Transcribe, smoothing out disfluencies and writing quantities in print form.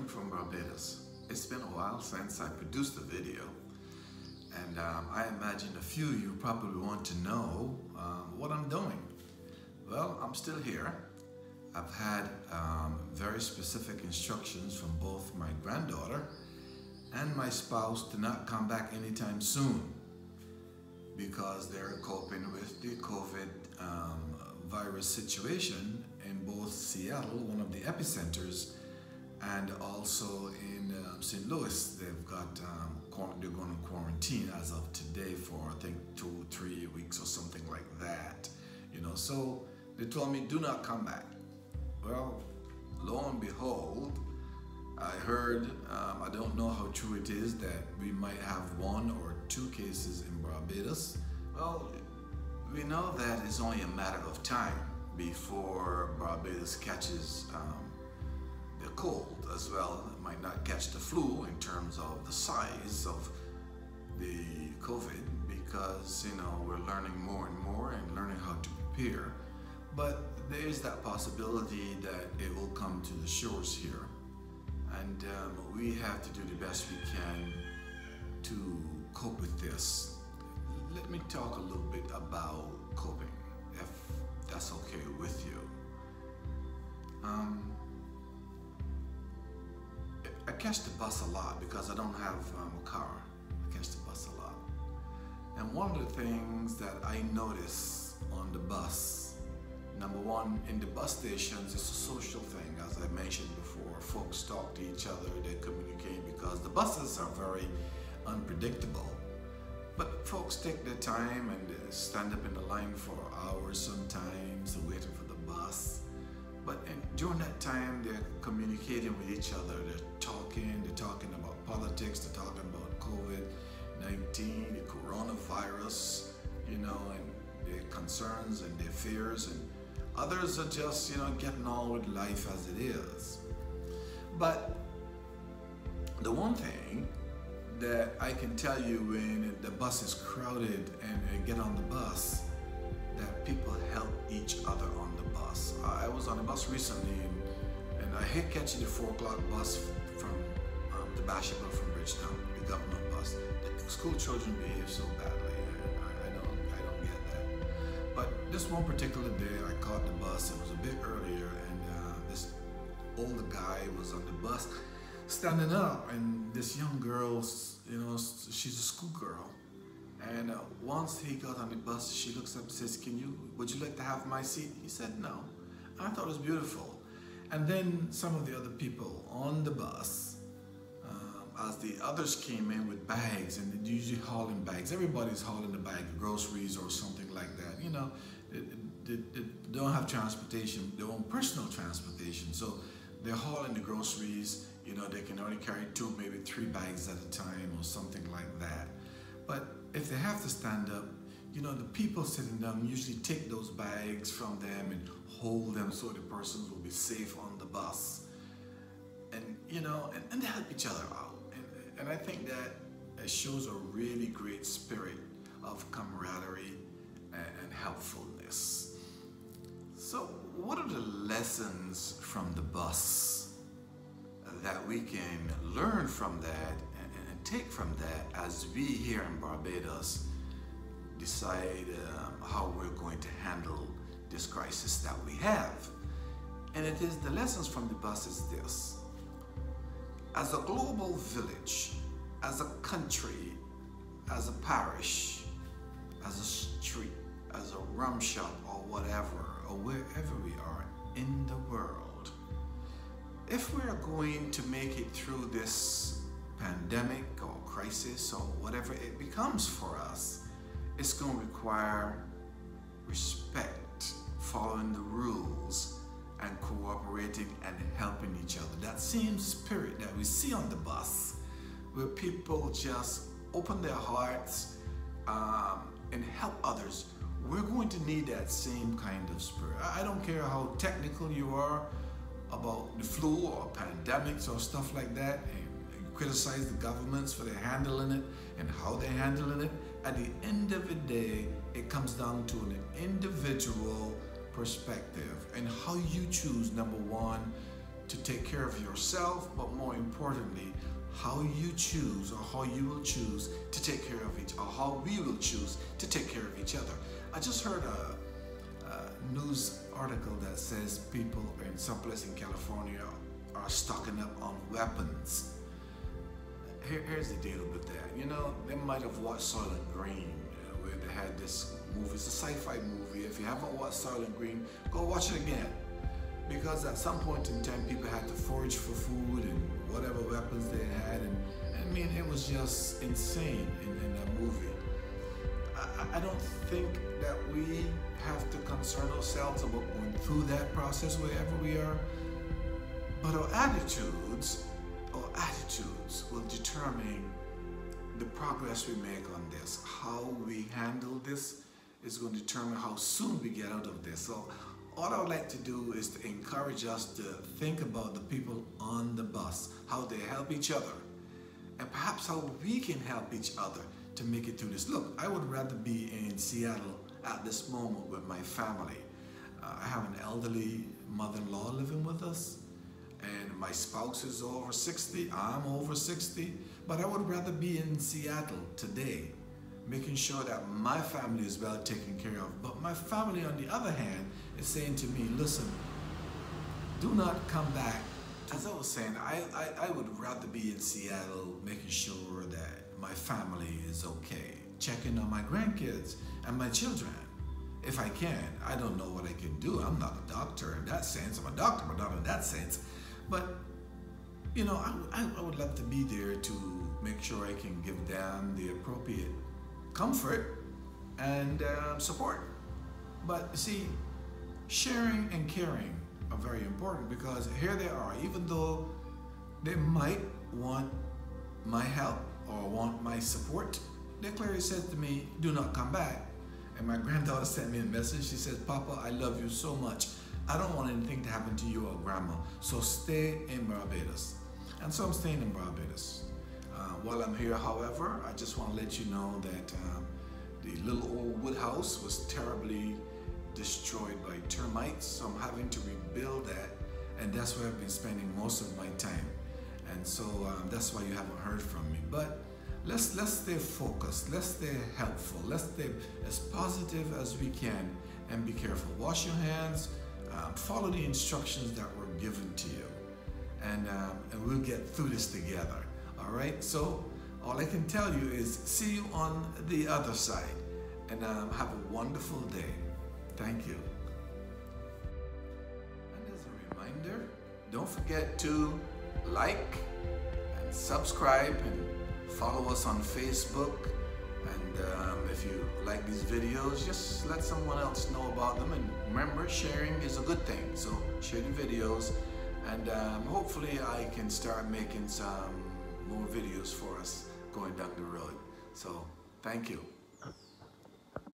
from Barbados. It's been a while since I produced a video, and I imagine a few of you probably want to know what I'm doing. Well, I'm still here. I've had very specific instructions from both my granddaughter and my spouse to not come back anytime soon because they're coping with the COVID virus situation in both Seattle, one of the epicenters, and also in St. Louis. They've got they're going to quarantine as of today for I think 2-3 weeks or something like that. So they told me do not come back. Well, lo and behold, I heard, I don't know how true it is, that we might have 1 or 2 cases in Barbados. Well, we know that it's only a matter of time before Barbados catches the cold as well. It might not catch the flu in terms of the size of the COVID because, we're learning more and more and learning how to prepare. But there is that possibility that it will come to the shores here. And we have to do the best we can to cope with this. Let me talk a little bit about coping, if that's okay with you. I catch the bus a lot because I don't have a car. I catch the bus a lot. And one of the things that I notice on the bus, number one, in the bus stations, it's a social thing. As I mentioned before, folks talk to each other, they communicate because the buses are very unpredictable. But folks take their time and they stand up in the line for hours sometimes, waiting for the bus. But during that time, they're communicating with each other. They're talking about politics, they're talking about COVID-19, the Corona Virus, and their concerns and their fears. And others are just, getting on with life as it is. But the one thing that I can tell you when the bus is crowded and I get on the bus, that people help each other on the bus. I was on a bus recently and I hate catching the 4 o'clock bus from the Bashable from Bridgetown, the government bus. The school children behave so badly. I don't get that. But this one particular day I caught the bus. It was a bit earlier and this older guy was on the bus standing up, and this young girl, she's a schoolgirl. And once he got on the bus, she looks up and says, would you like to have my seat? He said no. I thought it was beautiful. And then some of the other people on the bus, as the others came in with bags, and they're usually hauling bags. Everybody's hauling a bag of groceries or something like that. They don't have transportation, their own personal transportation. So they're hauling the groceries. They can only carry 2, maybe 3 bags at a time or something like that. But if they have to stand up, the people sitting down usually take those bags from them and hold them so the persons will be safe on the bus. And, and they help each other out. And I think that it shows a really great spirit of camaraderie and helpfulness. So what are the lessons from the bus that we can learn from that and take from that as we here in Barbados decide how we're going to handle this crisis that we have? And it is the lessons from the bus is this: as a global village, as a country, as a parish, as a street, as a rum shop or whatever, or wherever we are in the world, if we're going to make it through this pandemic or crisis or whatever it becomes for us, it's going to require respect, following the rules, and cooperating and helping each other. That same spirit that we see on the bus, where people just open their hearts and help others, we're going to need that same kind of spirit. I don't care how technical you are about the flu or pandemics or stuff like that, and you criticize the governments for their handling it and how they're handling it. At the end of the day, it comes down to an individual perspective and how you choose, number one, to take care of yourself, but more importantly, how you choose, or how you will choose to take care of or how we will choose to take care of each other. I just heard a news article that says people in some place in California are stocking up on weapons. Here's the deal with that. You know, they might have watched Soylent Green, where they had this movie. It's a sci-fi movie. If you haven't watched Soylent Green, go watch it again. Because at some point in time, people had to forage for food and whatever weapons they had. And I mean, it was just insane in that movie. I don't think that we have to concern ourselves about going through that process wherever we are. But our attitudes will determine the progress we make on this. How we handle this is going to determine how soon we get out of this. So all I would like to do is to encourage us to think about the people on the bus, how they help each other, and perhaps how we can help each other to make it through this. Look, I would rather be in Seattle at this moment with my family. I have an elderly mother-in-law living with us, and my spouse is over 60, I'm over 60, but I would rather be in Seattle today, making sure that my family is well taken care of. But my family, on the other hand, is saying to me, listen, do not come back. As I was saying, I would rather be in Seattle making sure that my family is okay, checking on my grandkids and my children. If I can. I don't know what I can do. I'm not a doctor in that sense. I'm a doctor, but not in that sense. But, you know, I would love to be there to make sure I can give them the appropriate comfort and support. But see, sharing and caring are very important, because here they are, even though they might want my help or want my support, they clearly said to me, do not come back. And my granddaughter sent me a message. She says, Papa, I love you so much. I don't want anything to happen to you or Grandma, so stay in Barbados. And so I'm staying in Barbados. While I'm here, however, I just want to let you know that the little old wood house was terribly destroyed by termites, so I'm having to rebuild that, and that's where I've been spending most of my time. And so that's why you haven't heard from me. But let's stay focused, let's stay helpful, let's stay as positive as we can, and be careful. Wash your hands, follow the instructions that were given to you, and we'll get through this together. All right, so all I can tell you is see you on the other side, and have a wonderful day. Thank you. And as a reminder, don't forget to like and subscribe and follow us on Facebook. And if you like these videos, just let someone else know about them. And remember, sharing is a good thing. So share the videos, and hopefully I can start making some more videos for us going down the road. So thank you.